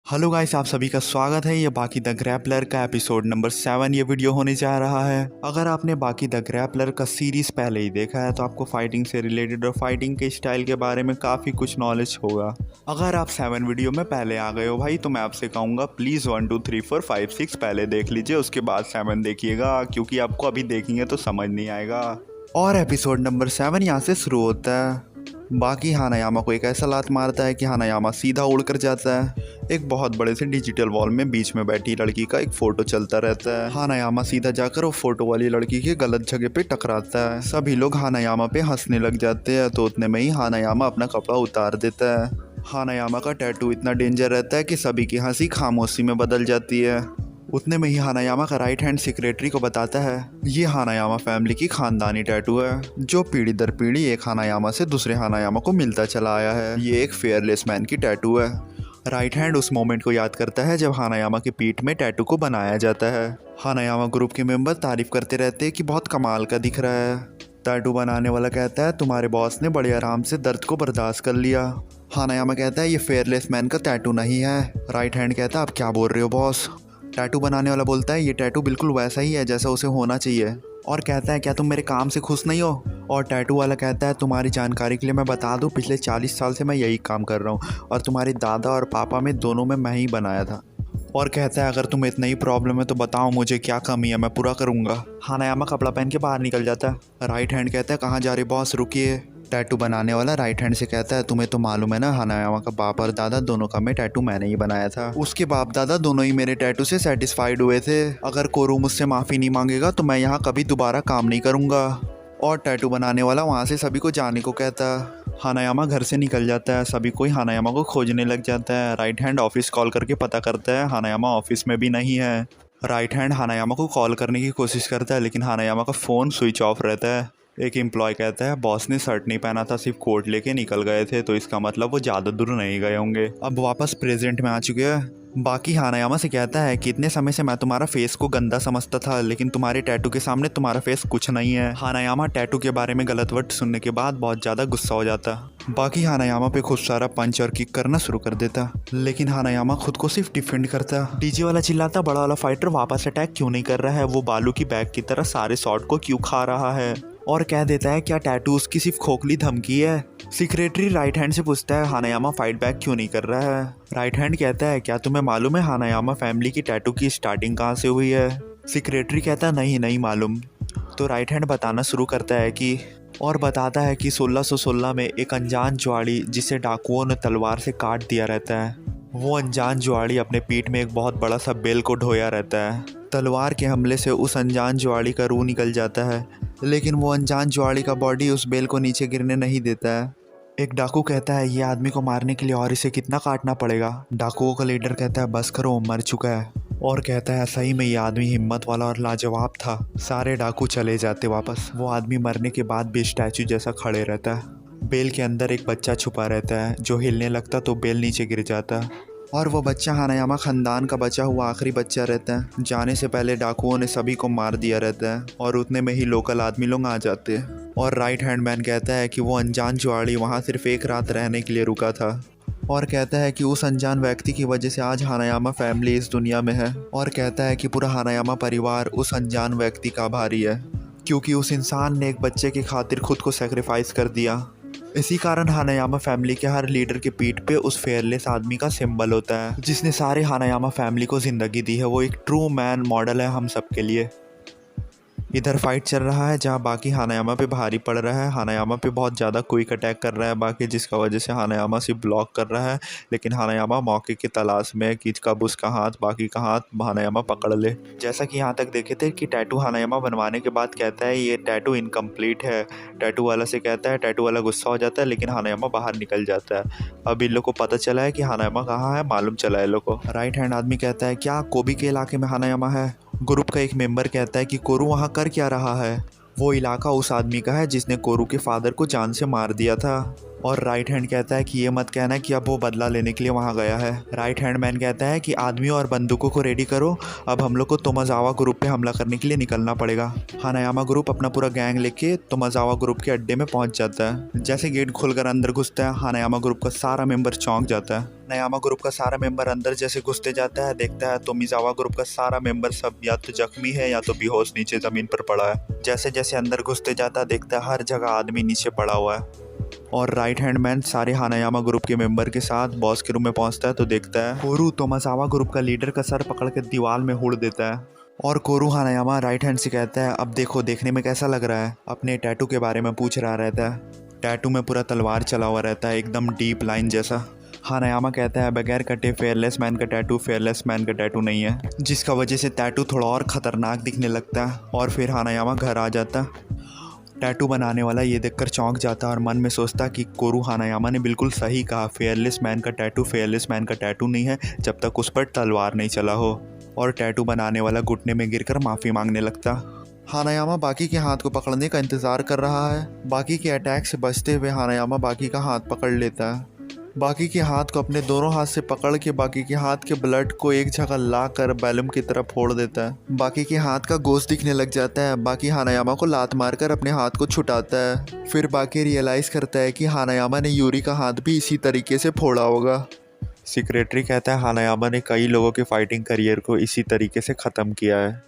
Hello guys, आप सभी का स्वागत है। ये बाकी द ग्रैपलर का एपिसोड नंबर 7 ये वीडियो होने जा रहा है। अगर आपने बाकी द ग्रैपलर का सीरीज पहले ही देखा है तो आपको फाइटिंग से रिलेटेड और फाइटिंग के स्टाइल के बारे में काफ़ी कुछ नॉलेज होगा। अगर आप 7 वीडियो में पहले आ गए हो भाई तो मैं आपसे कहूँगा प्लीज़ 1 2 3 4 5 6 पहले देख लीजिए, उसके बाद 7 देखिएगा, क्योंकि आपको अभी देखेंगे तो समझ नहीं आएगा। और एपिसोड नंबर 7 यहाँ से शुरू होता है। बाकी हानायामा को एक ऐसा लात मारता है कि हानायामा सीधा उड़कर जाता है। एक बहुत बड़े से डिजिटल वॉल में बीच में बैठी लड़की का एक फोटो चलता रहता है। हानायामा सीधा जाकर वो फोटो वाली लड़की के गलत जगह पे टकराता है। सभी लोग हानायामा पे हंसने लग जाते हैं तो उतने में ही हानायामा अपना कपड़ा उतार देता है। हानायामा का टैटू इतना डेंजर रहता है कि सभी की हंसी खामोशी में बदल जाती है। उतने में ही हानायामा का राइट हैंड सेक्रेटरी को बताता है ये हानायामा फैमिली की खानदानी टैटू है, जो पीढ़ी दर पीढ़ी एक हानायामा से दूसरे हानायामा को मिलता चला आया है। ये एक फेयरलेस मैन की टैटू है। राइट हैंड उस मोमेंट को याद करता है जब हानायामा की पीठ में टैटू को बनाया जाता है। हानायामा ग्रुप के मेंबर तारीफ करते रहते हैं कि बहुत कमाल का दिख रहा है। टैटू बनाने वाला कहता है तुम्हारे बॉस ने बड़े आराम से दर्द को बर्दाश्त कर लिया। हानायामा कहता है ये फेयरलेस मैन का टैटू नहीं है। राइट हैंड कहता है आप क्या बोल रहे हो बॉस। टैटू बनाने वाला बोलता है ये टैटू बिल्कुल वैसा ही है जैसा उसे होना चाहिए, और कहता है क्या तुम मेरे काम से खुश नहीं हो। और टैटू वाला कहता है तुम्हारी जानकारी के लिए मैं बता दूं पिछले 40 साल से मैं यही काम कर रहा हूँ और तुम्हारे दादा और पापा में दोनों में मैं ही बनाया था। और कहता है अगर तुम्हें इतना ही प्रॉब्लम है तो बताओ मुझे क्या कमी है, मैं पूरा करूँगा। हानायामा कपड़ा पहन के बाहर निकल जाता है। राइट हैंड कहता है कहाँ जा रहे बॉस, रुकिए। टैटू बनाने वाला राइट हैंड से कहता है तुम्हें तो मालूम है ना हानायामा का बाप और दादा दोनों का मैं टैटू मैंने ही बनाया था। उसके बाप दादा दोनों ही मेरे टैटू से सेटिस्फाइड हुए थे। अगर कोरू मुझसे माफ़ी नहीं मांगेगा तो मैं यहाँ कभी दोबारा काम नहीं करूँगा। और टैटू बनाने वाला वहाँ से सभी को जाने को कहता। हानायामा घर से निकल जाता है। सभी कोई हानायामा को खोजने लग जाता है। राइट हैंड ऑफिस कॉल करके पता करता है हानायामा ऑफिस में भी नहीं है। राइट हैंड हानायामा को कॉल करने की कोशिश करता है लेकिन हानायामा का फ़ोन स्विच ऑफ रहता है। एक एम्प्लॉय कहता है बॉस ने शर्ट नहीं पहना था, सिर्फ कोट लेके निकल गए थे, तो इसका मतलब वो ज़्यादा दूर नहीं गए होंगे, अब वापस प्रेजेंट में आ चुके हैं। बाकी हानायामा से कहता है कि इतने समय से मैं तुम्हारा फेस को गंदा समझता था लेकिन तुम्हारे टैटू के सामने तुम्हारा फेस कुछ नहीं है। हानायामा टैटू के बारे में गलत वर्ड सुनने के बाद बहुत ज़्यादा गुस्सा हो जाता। बाकी हानायामा पे खुद सारा पंच और किक करना शुरू कर देता लेकिन हानायामा खुद को सिर्फ डिफेंड करता। डीजे वाला चिल्लाता बड़ा वाला फाइटर वापस अटैक क्यों नहीं कर रहा है, वो बालू की बैग की तरह सारे शॉट को क्यों खा रहा है। और कह देता है क्या टैटू उसकी सिर्फ खोखली धमकी है। सेक्रेटरी राइट हैंड से पूछता है हानायामा फाइट बैक क्यों नहीं कर रहा है। राइट हैंड कहता है क्या तुम्हें मालूम है हानायामा फैमिली की टैटू की स्टार्टिंग कहाँ से हुई है। सेक्रेटरी कहता है नहीं मालूम। तो राइट हैंड बताना शुरू करता है कि और बताता है कि 1616 में एक अनजान जुआड़ी जिसे डाकुओं ने तलवार से काट दिया रहता है, वो अनजान जुआड़ी अपने पीठ में एक बहुत बड़ा सा बेल को ढोया रहता है। तलवार के हमले से उस अनजान जुआड़ी का रूह निकल जाता है लेकिन वो अनजान जुआड़ी का बॉडी उस बेल को नीचे गिरने नहीं देता है। एक डाकू कहता है ये आदमी को मारने के लिए और इसे कितना काटना पड़ेगा। डाकुओं का लीडर कहता है बस करो, मर चुका है। और कहता है सही में ये आदमी हिम्मत वाला और लाजवाब था। सारे डाकू चले जाते वापस। वो आदमी मरने के बाद भी स्टैचू जैसा खड़े रहता है। बेल के अंदर एक बच्चा छुपा रहता है, जो हिलने लगता तो बेल नीचे गिर जाता और वो बच्चा हानायामा खानदान का बचा हुआ आखिरी बच्चा रहता है। जाने से पहले डाकुओं ने सभी को मार दिया रहता है और उतने में ही लोकल आदमी लोग आ जाते हैं। और राइट हैंड मैन कहता है कि वो अनजान जुआड़ी वहाँ सिर्फ एक रात रहने के लिए रुका था और कहता है कि उस अनजान व्यक्ति की वजह से आज हानायामा फैमिली इस दुनिया में है। और कहता है कि पूरा हानायामा परिवार उस अनजान व्यक्ति का आभारी है क्योंकि उस इंसान ने एक बच्चे की खातिर खुद को सेक्रीफाइस कर दिया। इसी कारण हानायामा फैमिली के हर लीडर के पीठ पे उस फेयरलेस आदमी का सिंबल होता है जिसने सारे हानायामा फैमिली को ज़िंदगी दी है। वो एक ट्रू मैन मॉडल है हम सब के लिए। इधर फाइट चल रहा है जहाँ बाकी हानायामा पे भारी पड़ रहा है। हानायामा पे बहुत ज़्यादा क्विक अटैक कर रहा है बाकी, जिसका वजह से हानायामा सिर्फ ब्लॉक कर रहा है लेकिन हानायामा मौके की तलाश में कि कब उसका हाथ बाकी का हाथ हानायामा पकड़ ले। जैसा कि यहाँ तक देखे थे कि टैटू हानायामा बनवाने के बाद कहता है ये टैटू इनकम्प्लीट है। टैटू वाला से कहता है, टैटू वाला गुस्सा हो जाता है लेकिन हानायामा बाहर निकल जाता है। अब इन लोग को पता चला है कि हानायामा कहाँ है, मालूम चला है लोग को। राइट हैंड आदमी कहता है क्या कोबी के इलाके में हानायामा है। ग्रुप का एक मेंबर कहता है कि कोरू वहाँ कर क्या रहा है। वो इलाका उस आदमी का है जिसने कोरू के फादर को जान से मार दिया था। और राइट हैंड कहता है कि ये मत कहना कि अब वो बदला लेने के लिए वहाँ गया है। राइट हैंड मैन कहता है कि आदमियों और बंदूकों को रेडी करो, अब हम लोग को तोमाजावा ग्रुप पे हमला करने के लिए निकलना पड़ेगा। हानायामा ग्रुप अपना पूरा गैंग लेके तोमाजावा ग्रुप के अड्डे में पहुंच जाता है। जैसे गेट खुलकर अंदर घुसता है, हानायामा ग्रुप का सारा मेंबर चौंक जाता है। हानायामा ग्रुप का सारा मेंबर अंदर जैसे घुसते जाता है, देखता है तोमाजावा ग्रुप का सारा मेंबर सब या तो जख्मी है या तो बेहोश नीचे जमीन पर पड़ा है। जैसे जैसे अंदर घुसते जाता है, देखता है हर जगह आदमी नीचे पड़ा हुआ है। और राइट हैंड मैन सारे हानायामा ग्रुप के मेंबर के साथ बॉस के रूम में पहुंचता है तो देखता है कोरू तोमाजावा ग्रुप का लीडर का सर पकड़ के दीवार में हुड़ देता है। और कोरू हानायामा राइट हैंड से कहता है, अब देखो देखने में कैसा लग रहा है। अपने टैटू के बारे में पूछ रहा रहता है। टैटू में पूरा तलवार चला हुआ रहता है, एकदम डीप लाइन जैसा। हानायामा कहता है बगैर कटे फेयरलेस मैन का टैटू फेयरलेस मैन का टैटू नहीं है, जिसका वजह से टैटू थोड़ा और ख़तरनाक दिखने लगता है। और फिर हानायामा घर आ जाता। टैटू बनाने वाला ये देखकर चौंक जाता और मन में सोचता कि कोरू हानायामा ने बिल्कुल सही कहा, फेयरलेस मैन का टैटू फेयरलेस मैन का टैटू नहीं है जब तक उस पर तलवार नहीं चला हो। और टैटू बनाने वाला घुटने में गिरकर माफ़ी मांगने लगता। हानायामा बाकी के हाथ को पकड़ने का इंतज़ार कर रहा है। बाकी के अटैक से बचते हुए हानायामा बाकी का हाथ पकड़ लेता है। बाकी के हाथ को अपने दोनों हाथ से पकड़ के बाकी के हाथ के ब्लड को एक जगह ला कर बैलून की तरफ फोड़ देता है। बाकी के हाथ का गोश्त दिखने लग जाता है। बाकी हानायामा को लात मारकर अपने हाथ को छुटाता है। फिर बाकी रियलाइज़ करता है कि हानायामा ने यूरी का हाथ भी इसी तरीके से फोड़ा होगा। सेक्रेटरी कहता है हानायामा ने कई लोगों के फाइटिंग करियर को इसी तरीके से ख़त्म किया है।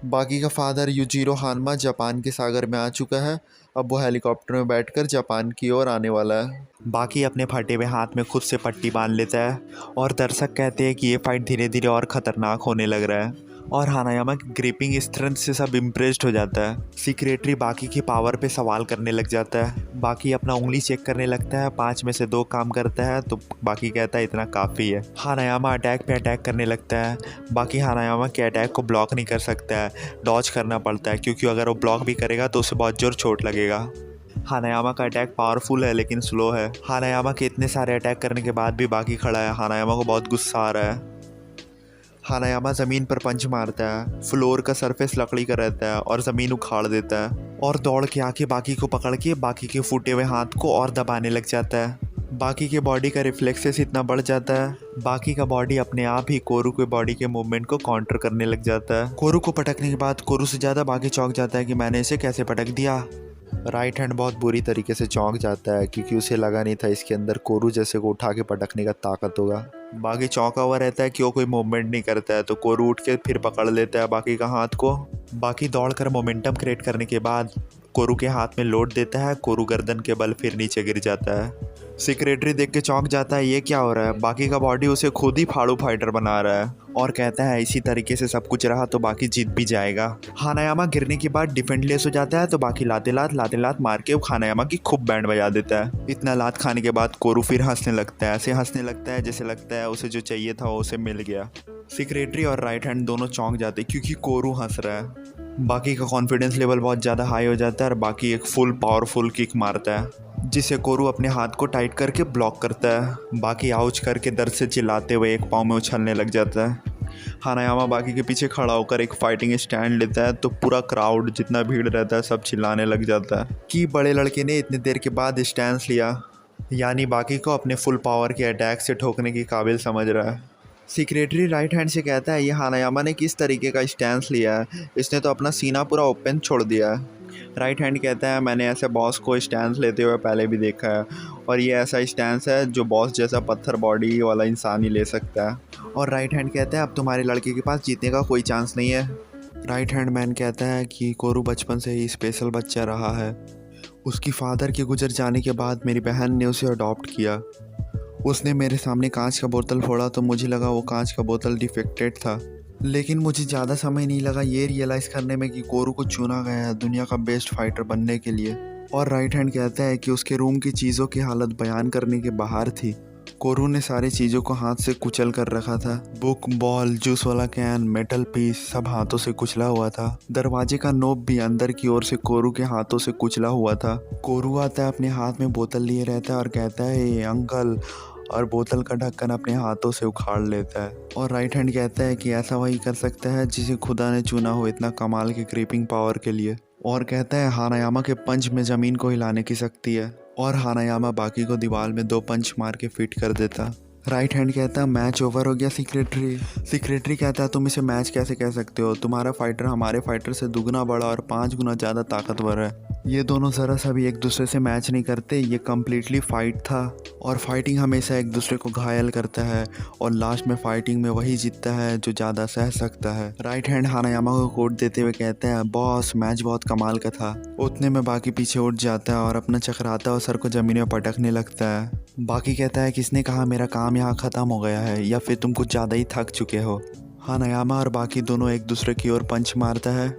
बाकी का फादर यूजिरो हानमा जापान के सागर में आ चुका है। अब वो हेलीकॉप्टर में बैठकर जापान की ओर आने वाला है। बाकी अपने फटे हुए हाथ में खुद से पट्टी बांध लेता है और दर्शक कहते हैं कि ये फाइट धीरे धीरे और ख़तरनाक होने लग रहा है। और हानायामा की ग्रिपिंग स्ट्रेंथ से सब इम्प्रेस्ड हो जाता है। सेक्रेटरी बाकी की पावर पे सवाल करने लग जाता है। बाकी अपना उंगली चेक करने लगता है, 5 में से 2 काम करता है तो बाकी कहता है इतना काफ़ी है। हानायामा अटैक पे अटैक करने लगता है। बाकी हानायामा के अटैक को ब्लॉक नहीं कर सकता है, डॉज करना पड़ता है, क्योंकि अगर वो ब्लॉक भी करेगा तो उसे बहुत जोर चोट लगेगा। हानायामा का अटैक पावरफुल है लेकिन स्लो है। हानायामा के इतने सारे अटैक करने के बाद भी बाकी खड़ा है। हानायामा को बहुत गुस्सा आ रहा है। हानायामा ज़मीन पर पंच मारता है। फ्लोर का सरफेस लकड़ी का रहता है और ज़मीन उखाड़ देता है और दौड़ के आके बाकी को पकड़ के बाकी के फूटे हुए हाथ को और दबाने लग जाता है। बाकी के बॉडी का रिफ्लेक्सेस इतना बढ़ जाता है, बाकी का बॉडी अपने आप ही कोरू के बॉडी के मूवमेंट को काउंटर करने लग जाता है। कोरू को पटकने के बाद कोरू से ज़्यादा बाकी चौंक जाता है कि मैंने इसे कैसे पटक दिया। राइट हैंड बहुत बुरी तरीके से चौंक जाता है क्योंकि उसे लगा नहीं था इसके अंदर कोरू जैसे को उठा के पटकने का ताकत होगा। बाकी चौंका हुआ रहता है कि वो कोई मूवमेंट नहीं करता है तो कोरू उठ के फिर पकड़ लेता है बाकी का हाथ को। बाकी दौड़कर मोमेंटम क्रिएट करने के बाद कोरू के हाथ में लोड देता है। कोरू गर्दन के बल फिर नीचे गिर जाता है। सेक्रेटरी देख के चौंक जाता है, ये क्या हो रहा है। बाकी का बॉडी उसे खुद ही फाड़ू फाइटर बना रहा है और कहता है इसी तरीके से सब कुछ रहा तो बाकी जीत भी जाएगा। हानायामा गिरने के बाद डिफेंडलेस हो जाता है तो बाकी लाते लात मार के हानायामा की खूब बैंड बजा देता है। इतना लात खाने के बाद कोरू फिर हंसने लगता है। ऐसे हंसने लगता है जैसे लगता है उसे जो चाहिए था वो उसे मिल गया। सेक्रेटरी और राइट हैंड दोनों चौंक जाते क्योंकि कोरू हंस रहा है। बाकी का कॉन्फिडेंस लेवल बहुत ज़्यादा हाई हो जाता है और बाकी एक फुल पावरफुल किक मारता है जिसे कोरू अपने हाथ को टाइट करके ब्लॉक करता है। बाकी आउच करके दर्द से चिल्लाते हुए एक पाँव में उछलने लग जाता है। हानायामा बाकी के पीछे खड़ा होकर एक फाइटिंग स्टैंड लेता है तो पूरा क्राउड जितना भीड़ रहता है सब चिल्लाने लग जाता है कि बड़े लड़के ने इतने देर के बाद स्टैंड लिया, यानी बाकी को अपने फुल पावर के अटैक से ठोकने के काबिल समझ रहा है। सेक्रेटरी राइट हैंड से कहता है ये हानायामा ने किस तरीके का स्टैंड लिया है, इसने तो अपना सीना पूरा ओपन छोड़ दिया है। राइट हैंड कहता है मैंने ऐसे बॉस को स्टैंड लेते हुए पहले भी देखा है और ये ऐसा स्टैंड है जो बॉस जैसा पत्थर बॉडी वाला इंसान ही ले सकता है। और राइट हैंड कहता है अब तुम्हारे लड़के के पास जीतने का कोई चांस नहीं है। राइट हैंड मैन कहता है कि कोरू बचपन से ही स्पेशल बच्चा रहा है। उसकी फादर के गुजर जाने के बाद मेरी बहन ने उसे अडॉप्ट किया। उसने मेरे सामने कांच का बोतल फोड़ा तो मुझे लगा वो कांच का बोतल डिफेक्टेड था, लेकिन मुझे ज़्यादा समय नहीं लगा ये रियलाइज़ करने में कि कोरू को चुना गया है दुनिया का बेस्ट फाइटर बनने के लिए। और राइट हैंड कहता है कि उसके रूम की चीज़ों की हालत बयान करने के बाहर थी। कोरू ने सारी चीज़ों को हाथ से कुचल कर रखा था। बुक, बॉल, जूस वाला कैन, मेटल पीस सब हाथों से कुचला हुआ था। दरवाजे का नोब भी अंदर की ओर से कोरू के हाथों से कुचला हुआ था। कोरू आता है अपने हाथ में बोतल लिए रहता है और कहता है ये अंकल, और बोतल का ढक्कन अपने हाथों से उखाड़ लेता है। और राइट हैंड कहता है कि ऐसा वही कर सकता है जिसे खुदा ने चुना हो इतना कमाल के क्रीपिंग पावर के लिए। और कहता है हानायामा के पंच में ज़मीन को हिलाने की शक्ति है। और हानायामा बाकी को दीवार में 2 पंच मार के फिट कर देता। राइट हैंड कहता मैच ओवर हो गया सेक्रेटरी। सेक्रेटरी कहता है तुम इसे मैच कैसे कह सकते हो, तुम्हारा फाइटर हमारे फाइटर से दुगना बड़ा और 5 गुना ज़्यादा ताकतवर है। ये दोनों ज़रा सा भी एक दूसरे से मैच नहीं करते, ये कम्प्लीटली फाइट था और फाइटिंग हमेशा एक दूसरे को घायल करता है और लास्ट में फाइटिंग में वही जीतता है जो ज़्यादा सह सकता है। राइट हैंड हानायामा को कोट देते हुए कहते हैं बॉस मैच बहुत कमाल का था। उतने में बाकी पीछे उठ जाता है और अपना चकराता है और सर को ज़मीन में पटकने लगता है। बाकी कहता है किसने कहा मेरा काम यहाँ ख़त्म हो गया है या फिर तुम कुछ ज़्यादा ही थक चुके हो। हानायामा और बाकी दोनों एक दूसरे की ओर पंच मारता है।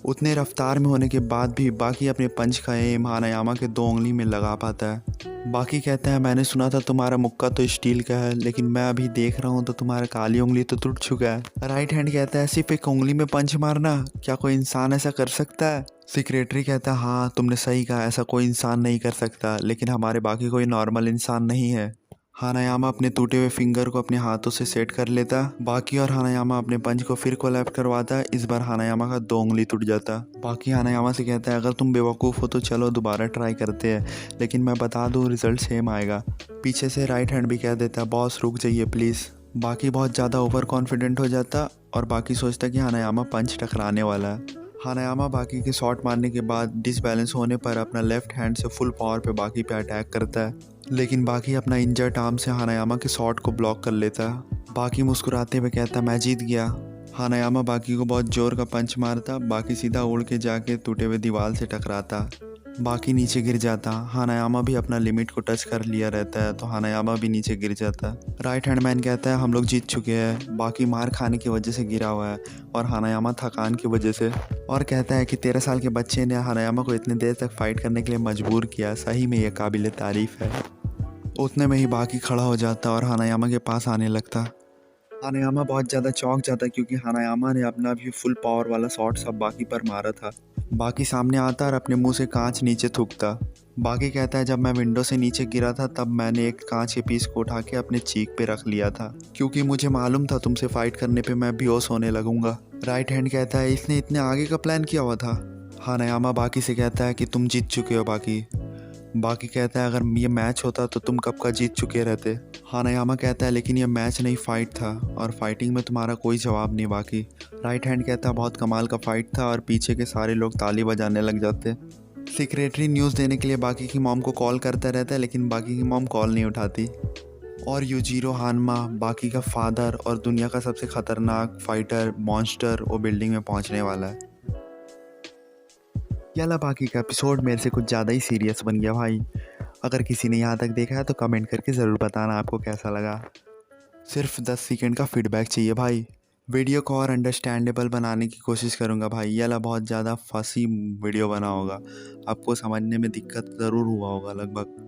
उतने रफ्तार में होने के बाद भी बाकी अपने पंच का एम हानायामा के 2 उंगली में लगा पाता है। बाकी कहता है मैंने सुना था तुम्हारा मुक्का तो स्टील का है, लेकिन मैं अभी देख रहा हूँ तो तुम्हारा काली उंगली तो टूट चुका है। राइट हैंड कहता है सिर्फ एक उंगली में पंच मारना, क्या कोई इंसान ऐसा कर सकता है? सेक्रेटरी कहता है हाँ तुमने सही कहा, ऐसा कोई इंसान नहीं कर सकता, लेकिन हमारे बाकी कोई नॉर्मल इंसान नहीं है। हानायामा अपने टूटे हुए फिंगर को अपने हाथों से सेट कर लेता। बाकी और हानायामा अपने पंच को फिर कोलैप्स करवाता। इस बार हानायामा का 2 उंगली टूट जाता। बाकी हानायामा से कहता है अगर तुम बेवकूफ़ हो तो चलो दोबारा ट्राई करते हैं, लेकिन मैं बता दूं रिजल्ट सेम आएगा। पीछे से राइट हैंड भी कह देता बॉस रुक जाइए प्लीज़। बाकी बहुत ज़्यादा ओवर कॉन्फिडेंट हो जाता और बाकी सोचता कि हानायामा पंच टकराने वाला है। हानायामा बाकी के शॉट मारने के बाद डिसबैलेंस होने पर अपना लेफ्ट हैंड से फुल पावर पे बाकी पे अटैक करता है, लेकिन बाकी अपना इंजर्ड आर्म से हानायामा के शॉट को ब्लॉक कर लेता है। बाकी मुस्कुराते हुए कहता मैं जीत गया। हानायामा बाकी को बहुत जोर का पंच मारता, बाकी सीधा उड़ के जाके टूटे हुए दीवार से टकराता। बाकी नीचे गिर जाता। हानायामा भी अपना लिमिट को टच कर लिया रहता है तो हानायामा भी नीचे गिर जाता। राइट हैंड मैन कहता है हम लोग जीत चुके हैं, बाकी मार खाने की वजह से गिरा हुआ है और हानायामा थकान की वजह से, और कहता है कि 13 साल के बच्चे ने हानायामा को इतने देर तक फाइट करने के लिए मजबूर किया, सही में यह काबिल तारीफ़ है। उतने में ही बाकी खड़ा हो जाता और हानायामा के पास आने लगता। हानायामा बहुत ज़्यादा चौंक जाता क्योंकि हानायामा ने अपना भी फुल पावर वाला शॉट सब बाकी पर मारा था। बाकी सामने आता और अपने मुंह से कांच नीचे थूकता। बाकी कहता है जब मैं विंडो से नीचे गिरा था तब मैंने एक कांच के पीस को उठा के अपने चीक पे रख लिया था, क्योंकि मुझे मालूम था तुमसे फाइट करने पे मैं बेहोश होने लगूंगा। राइट हैंड कहता है इसने इतने आगे का प्लान किया हुआ था। हानायामा बाकी से कहता है कि तुम जीत चुके हो बाकी। बाकी कहता है अगर ये मैच होता तो तुम कब का जीत चुके रहते। हानायामा कहता है लेकिन ये मैच नहीं फाइट था और फाइटिंग में तुम्हारा कोई जवाब नहीं बाकी। राइट हैंड कहता है बहुत कमाल का फाइट था और पीछे के सारे लोग ताली बजाने लग जाते। सेक्रेटरी न्यूज़ देने के लिए बाकी की मॉम को कॉल करता रहता है, लेकिन बाकी की मॉम कॉल नहीं उठाती। और यूजीरो हानमा बाकी का फादर और दुनिया का सबसे खतरनाक फाइटर मॉन्स्टर वो बिल्डिंग में पहुंचने वाला है। याला बाकी का एपिसोड मेरे से कुछ ज़्यादा ही सीरियस बन गया भाई। अगर किसी ने यहाँ तक देखा है तो कमेंट करके ज़रूर बताना आपको कैसा लगा। सिर्फ 10 सेकंड का फीडबैक चाहिए भाई। वीडियो को और अंडरस्टैंडेबल बनाने की कोशिश करूँगा भाई। याला बहुत ज़्यादा फंसी वीडियो बना होगा, आपको समझने में दिक्कत ज़रूर हुआ होगा लगभग।